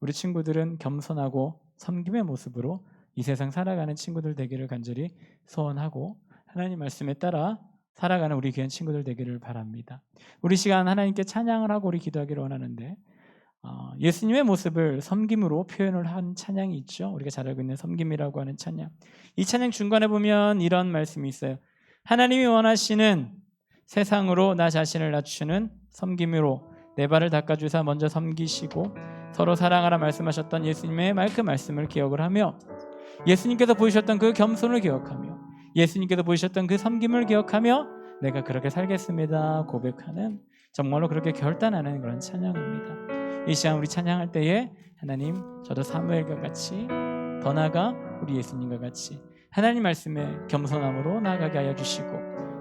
우리 친구들은 겸손하고 섬김의 모습으로 이 세상 살아가는 친구들 되기를 간절히 소원하고 하나님 말씀에 따라 살아가는 우리 귀한 친구들 되기를 바랍니다. 우리 시간 하나님께 찬양을 하고 우리 기도하기를 원하는데, 예수님의 모습을 섬김으로 표현을 한 찬양이 있죠. 우리가 잘 알고 있는 섬김이라고 하는 찬양. 이 찬양 중간에 보면 이런 말씀이 있어요. 하나님이 원하시는 세상으로 나 자신을 낮추는 섬김으로 내 발을 닦아주사 먼저 섬기시고 서로 사랑하라 말씀하셨던 예수님의 그 말씀을 기억을 하며, 예수님께서 보이셨던 그 겸손을 기억하며, 예수님께서 보이셨던 그 섬김을 기억하며 내가 그렇게 살겠습니다 고백하는, 정말로 그렇게 결단하는 그런 찬양입니다. 이 시간 우리 찬양할 때에 하나님, 저도 사무엘과 같이, 더 나아가 우리 예수님과 같이 하나님 말씀에 겸손함으로 나아가게 하여 주시고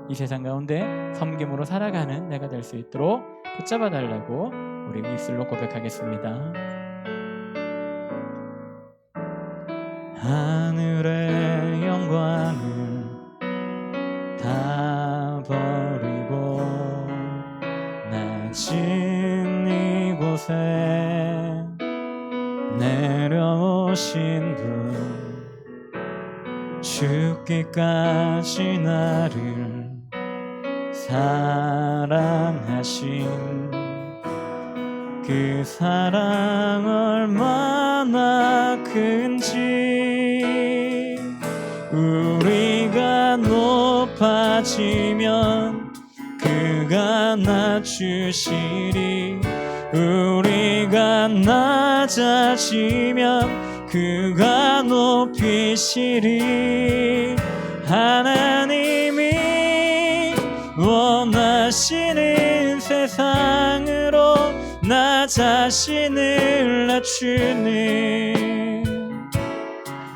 이 세상 가운데 섬김으로 살아가는 내가 될 수 있도록 붙잡아 달라고 우리 입술로 고백하겠습니다. 하늘의 영광을 다 버리고 낮은 이곳에 내려오신 분, 죽기까지 나를 사랑하신 그 사랑 얼마나 큰지, 우리가 높아지면 그가 낮추시리, 우리가 낮아지면 그가 높이시리. 하나님이 원하시는 세상으로 나 자신을 낮추는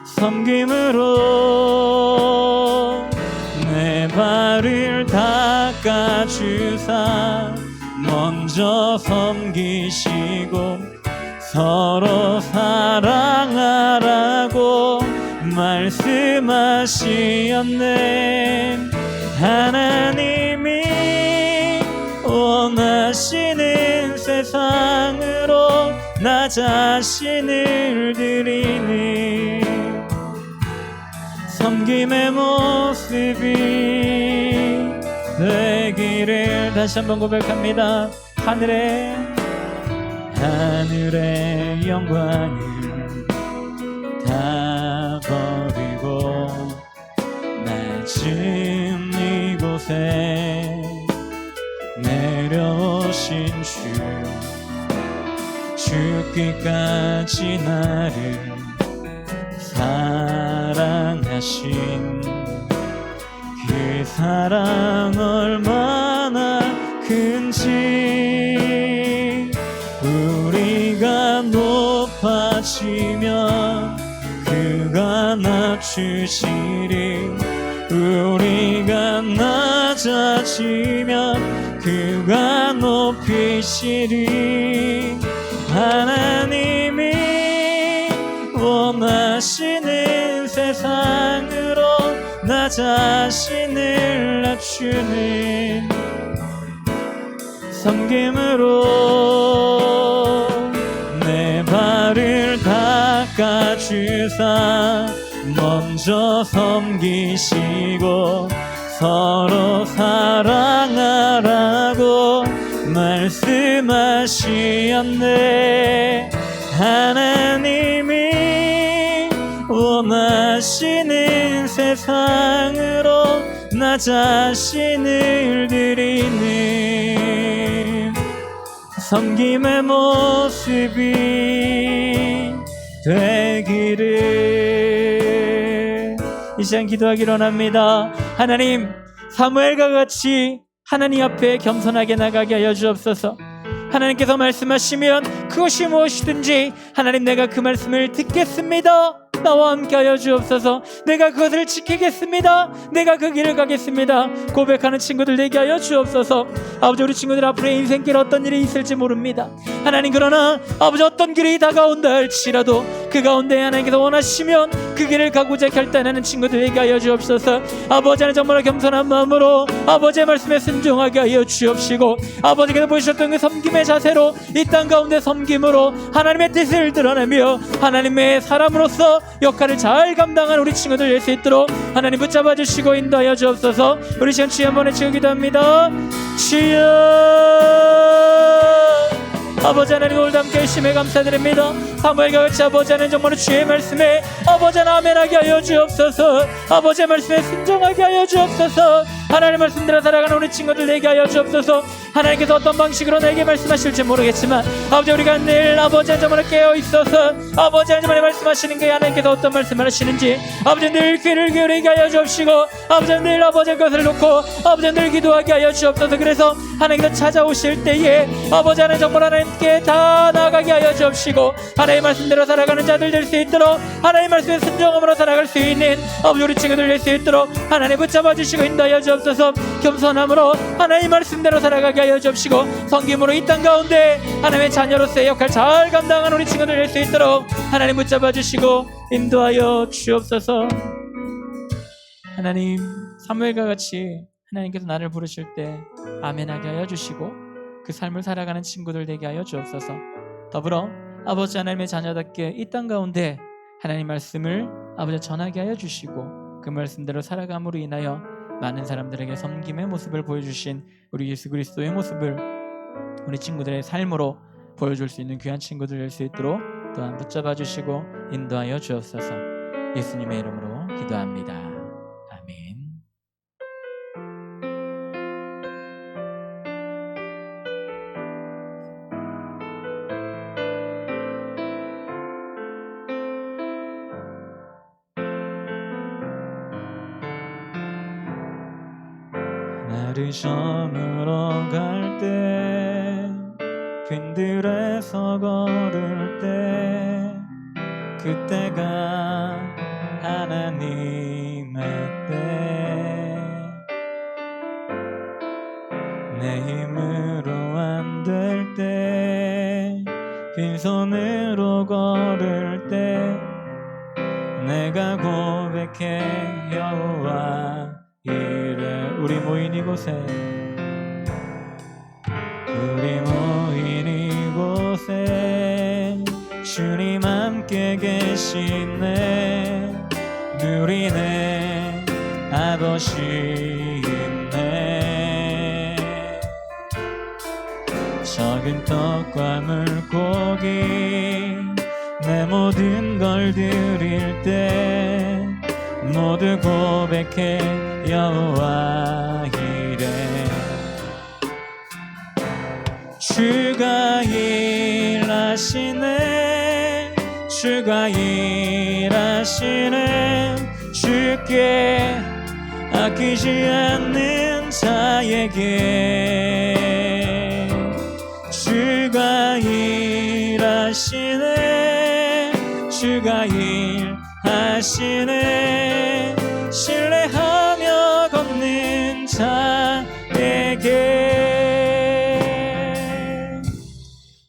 섬김으로 내 발을 닦아주사 먼저 섬기시고 서로 사랑하라고 말씀하시었네. 하나님이 원하시는 세상으로 나 자신을 드리니 섬김의 모습이 되기를 다시 한번 고백합니다. 하늘의 영광을 다 버리고 낮은 이곳에 내려오신 주, 죽기까지 나를 사랑하신 그 사랑 얼마나 큰지, 우리가 높아지면 그가 낮추시리, 우리가 낮아지면 그가 높이시리. 하나님이 원하시는 세상으로 자신을 낮추는 섬김으로 내 발을 닦아주사 먼저 섬기시고 서로 사랑하라고 말씀하시었네. 하나님이 원하시는 세상으로 나 자신을 드리는 섬김의 모습이 되기를 이 시간 기도하기로 합니다. 하나님, 사무엘과 같이 하나님 앞에 겸손하게 나가게 하여 주옵소서. 하나님께서 말씀하시면 그것이 무엇이든지 하나님, 내가 그 말씀을 듣겠습니다. 나와 함께 하여 주옵소서. 내가 그것을 지키겠습니다. 내가 그 길을 가겠습니다. 고백하는 친구들 되게 하여 주옵소서. 아버지, 우리 친구들 앞으로의 인생길 어떤 일이 있을지 모릅니다. 하나님, 그러나 아버지, 어떤 길이 다가온다 할지라도 그 가운데 하나님께서 원하시면 그 길을 가고자 결단하는 친구들 되게 하여 주옵소서. 아버지, 하나님 정말 겸손한 마음으로 아버지의 말씀에 순종하게 하여 주옵시고, 아버지께서 보이셨던 그 섬김의 자세로 이 땅 가운데 섬김으로 하나님의 뜻을 드러내며 하나님의 사람으로서 역할을 잘 감당하는 우리 친구들 될 수 있도록 하나님 붙잡아 주시고 인도하여 주옵소서. 우리 시간 주여 한번 외치고 기도합니다. 주여. 아버지 하나님, 오늘도 함께 열심히 감사드립니다. 사무엘과 같이 아버지 하나님 정말 주의 말씀에 아버지 하나님 아멘하게 하여 주옵소서. 아버지의 말씀에 순종하게 하여 주옵소서. 하나님의 말씀대로 살아가는 우리 친구들 되게 하여 주옵소서. 하나님께서 어떤 방식으로 나에게 말씀하실지 모르겠지만 아버지, 우리가 늘 아버지 하나님을 깨어있어서 아버지 하나님의 말씀하시는 게 하나님께서 어떤 말씀을 하시는지 아버지 늘 귀를 기울이게 하여 주옵시고, 아버지 늘 아버지의 것을 놓고 아버지 늘 기도하게 하여 주옵소서. 그래서 하나님께서 찾아오실 때에 아버지 하나님 정말 하나님께 다 나아가게 하여 주옵시고, 하나님의 말씀대로 살아가는 자들 될 수 있도록 하나님의 말씀에 순종함으로 살아갈 수 있는 아버지 우리 친구들 될 수 있도록 하나님 붙잡아 주시고 인도하여 주옵소서. 겸손함으로 하나님의 말씀대로 살아가게 하여 주옵시고, 섬김으로 이 땅 가운데 하나님의 자녀로서의 역할 잘 감당하는 우리 친구들 될 수 있도록 하나님 붙잡아 주시고 인도하여 주옵소서. 하나님, 사무엘과 같이 하나님께서 나를 부르실 때 아멘하게 하여 주시고 그 삶을 살아가는 친구들 되게 하여 주옵소서. 더불어 아버지 하나님의 자녀답게 이 땅 가운데 하나님 말씀을 아버지 전하게 하여 주시고 그 말씀대로 살아감으로 인하여 많은 사람들에게 섬김의 모습을 보여주신 우리 예수 그리스도의 모습을 우리 친구들의 삶으로 보여줄 수 있는 귀한 친구들 될 수 있도록 또한 붙잡아 주시고 인도하여 주옵소서. 예수님의 이름으로 기도합니다. 아멘. 나를 저물어 갈 때 빈들에서 걸을 때 그때가 하나님의 때 내 힘으로 안 될 때 빈손으로 걸을 때 내가 고백해 여호와 이래. 우리 모인 이곳에 우리 모인 이곳에 주님 함께 계시네. 누리네 아버지 있네. 적은 떡과 물고기 내 모든 걸 드릴 때 모두 고백해 여호와 이래. 주가 일하시네. 주가 일하시네. 주께 아끼지 않는 자에게 주가 일하시네. 주가 일하시네. 신뢰하며 걷는 자에게.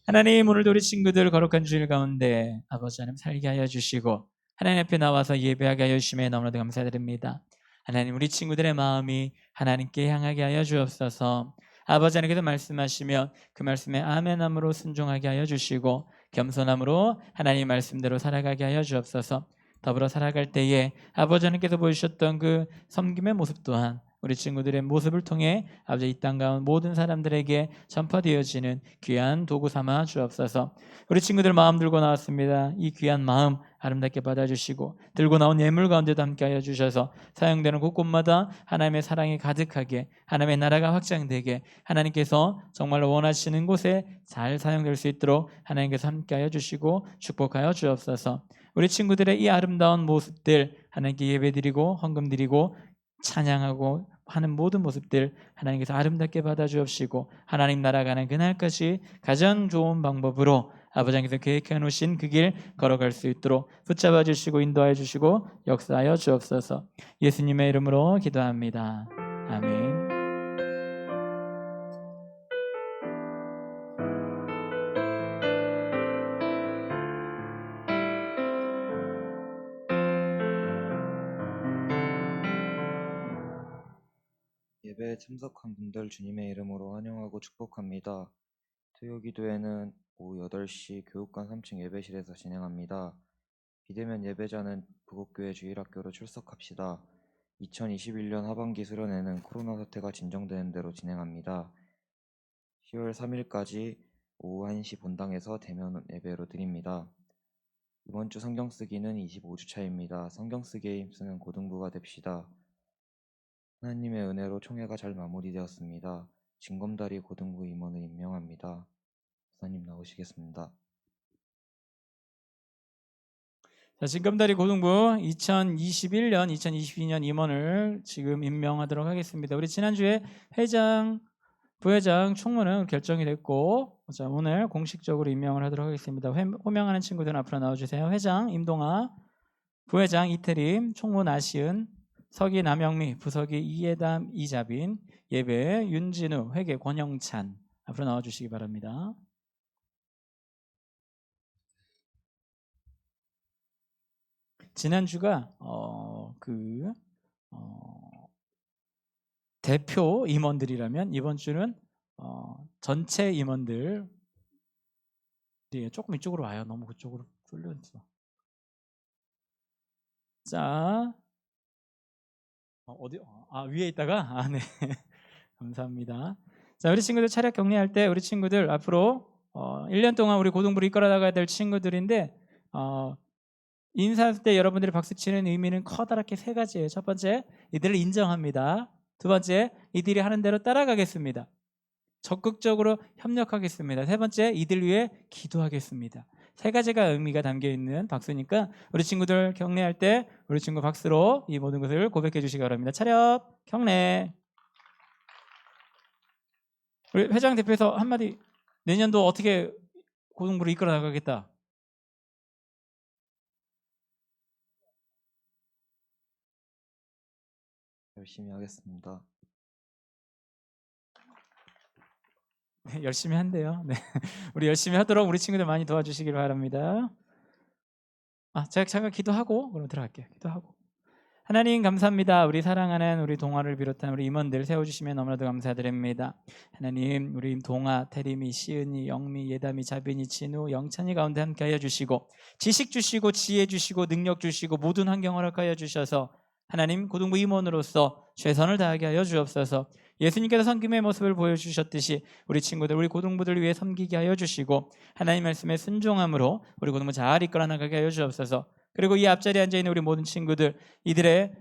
하나님, 오늘도 우리 친구들 거룩한 주일 가운데 아버지 하나님 살게 하여 주시고 하나님 앞에 나와서 예배하게 하여 주심에 너무나도 감사드립니다. 하나님 우리 친구들의 마음이 하나님께 향하게 하여 주옵소서. 아버지 하나님께서 말씀하시면 그 말씀에 아멘함으로 순종하게 하여 주시고 겸손함으로 하나님 말씀대로 살아가게 하여 주옵소서. 더불어 살아갈 때에 아버지 하나님께서 보여주셨던 그 섬김의 모습 또한 우리 친구들의 모습을 통해 아버지 이 땅 가운데 모든 사람들에게 전파되어지는 귀한 도구 삼아 주옵소서. 우리 친구들 마음 들고 나왔습니다. 이 귀한 마음 아름답게 받아주시고 들고 나온 예물 가운데도 함께하여 주셔서 사용되는 곳곳마다 하나님의 사랑이 가득하게 하나님의 나라가 확장되게 하나님께서 정말로 원하시는 곳에 잘 사용될 수 있도록 하나님께서 함께하여 주시고 축복하여 주옵소서. 우리 친구들의 이 아름다운 모습들 하나님께 예배드리고 헌금드리고 찬양하고 하는 모든 모습들 하나님께서 아름답게 받아주옵시고 하나님 나라 가는 그날까지 가장 좋은 방법으로 아버지 하나님께서 계획해 놓으신 그 길 걸어갈 수 있도록 붙잡아 주시고 인도하여 주시고 역사하여 주옵소서. 예수님의 이름으로 기도합니다. 아멘. 예배에 참석한 분들 주님의 이름으로 환영하고 축복합니다. 토요기도회는 오후 8시 교육관 3층 예배실에서 진행합니다. 비대면 예배자는 부곡교회 주일학교로 출석합시다. 2021년 하반기 수련회는 코로나 사태가 진정되는 대로 진행합니다. 10월 3일까지 오후 1시 본당에서 대면 예배로 드립니다. 이번 주 성경 쓰기는 25주 차입니다. 성경 쓰기에 힘쓰는 고등부가 됩시다. 하나님의 은혜로 총회가 잘 마무리되었습니다. 진검다리 고등부 임원을 임명합니다. 목사님 나오시겠습니다. 자, 진검다리 고등부 2021년, 2022년 임원을 지금 임명하도록 하겠습니다. 우리 지난주에 회장, 부회장 총무는 결정이 됐고, 자, 오늘 공식적으로 임명을 하도록 하겠습니다. 호명하는 친구들은 앞으로 나와주세요. 회장 임동아, 부회장 이태림, 총무 나시은, 서기 남영미, 부서기 이예담 이자빈, 예배 윤진우, 회계 권영찬 앞으로 나와주시기 바랍니다. 지난주가 대표 임원들이라면 이번 주는 전체 임원들 조금 이쪽으로 와요. 너무 그쪽으로 쏠려있어. 자, 어디? 위에 있다가 네. 감사합니다. 자, 우리 친구들 차렷 격리할 때 우리 친구들 앞으로 1년 동안 우리 고등부를 이끌어 나가야 될 친구들인데 인사할 때 여러분들이 박수 치는 의미는 커다랗게 3가지예요. 첫 번째, 이들을 인정합니다. 두 번째, 이들이 하는 대로 따라가겠습니다. 적극적으로 협력하겠습니다. 세 번째, 이들 위해 기도하겠습니다. 3가지가 의미가 담겨있는 박수니까 우리 친구들 격려할 때 우리 친구 박수로 이 모든 것을 고백해 주시기 바랍니다. 차렷 격려. 우리 회장 대표에서 한마디, 내년도 어떻게 고등부를 이끌어 나가겠다. 열심히 하겠습니다. 네, 열심히 한대요. 네. 우리 열심히 하도록 우리 친구들 많이 도와주시길 바랍니다. 제가 잠깐 기도하고 그럼 들어갈게요. 기도하고. 하나님 감사합니다. 우리 사랑하는 우리 동아를 비롯한 우리 임원들 세워주시면 너무나도 감사드립니다. 하나님 우리 동아, 태림이, 시은이, 영미, 예담이, 자빈이, 진우, 영찬이 가운데 함께하여 주시고 지식 주시고 지혜 주시고 능력 주시고 모든 환경 허락하여 주셔서 하나님 고등부 임원으로서 최선을 다하게 하여 주옵소서. 예수님께서 섬김의 모습을 보여주셨듯이 우리 친구들, 우리 고등부들을 위해 섬기게 하여 주시고 하나님 말씀에 순종함으로 우리 고등부 잘 이끌어 나가게 하여 주옵소서. 그리고 이 앞자리에 앉아있는 우리 모든 친구들, 이들의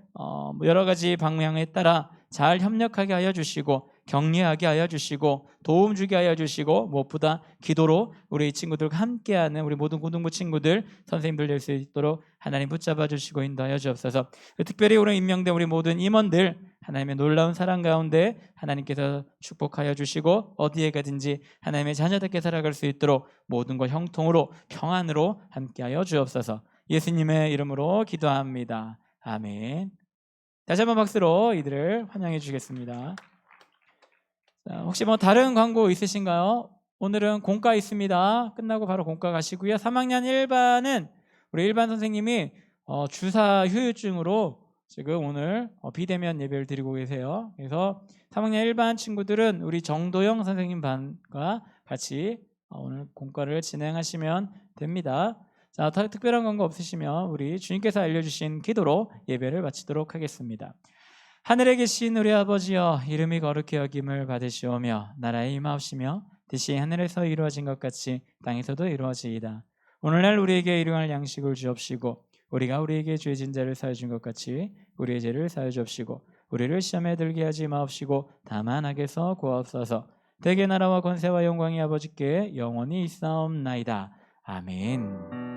여러 가지 방향에 따라 잘 협력하게 하여 주시고 격려하게 하여 주시고 도움 주게 하여 주시고 무엇보다 기도로 우리 친구들과 함께하는 우리 모든 고등부 친구들, 선생님들 될 수 있도록 하나님 붙잡아 주시고 인도하여 주옵소서. 특별히 오늘 임명된 우리 모든 임원들 하나님의 놀라운 사랑 가운데 하나님께서 축복하여 주시고 어디에 가든지 하나님의 자녀답게 살아갈 수 있도록 모든 것 형통으로 평안으로 함께하여 주옵소서. 예수님의 이름으로 기도합니다. 아멘. 다시 한번 박수로 이들을 환영해 주시겠습니다. 자, 혹시 다른 광고 있으신가요? 오늘은 공과 있습니다. 끝나고 바로 공과 가시고요. 3학년 1반은 우리 1반 선생님이 주사 후유증으로 지금 오늘 비대면 예배를 드리고 계세요. 그래서 3학년 일반 친구들은 우리 정도영 선생님 반과 같이 오늘 공과를 진행하시면 됩니다. 자, 특별한 건가 없으시면 우리 주님께서 알려주신 기도로 예배를 마치도록 하겠습니다. 하늘에 계신 우리 아버지여, 이름이 거룩히 여김을 받으시오며 나라의 임하옵시며 뜻이 하늘에서 이루어진 것 같이 땅에서도 이루어지이다. 오늘날 우리에게 일용할 양식을 주옵시고 우리가 우리에게 죄진 자를 사해 준 것 같이 우리의 죄를 사해 주옵시고 우리를 시험에 들게 하지 마옵시고 다만 악에서 구하옵소서. 대개 나라와 권세와 영광이 아버지께 영원히 있사옵나이다. 아멘.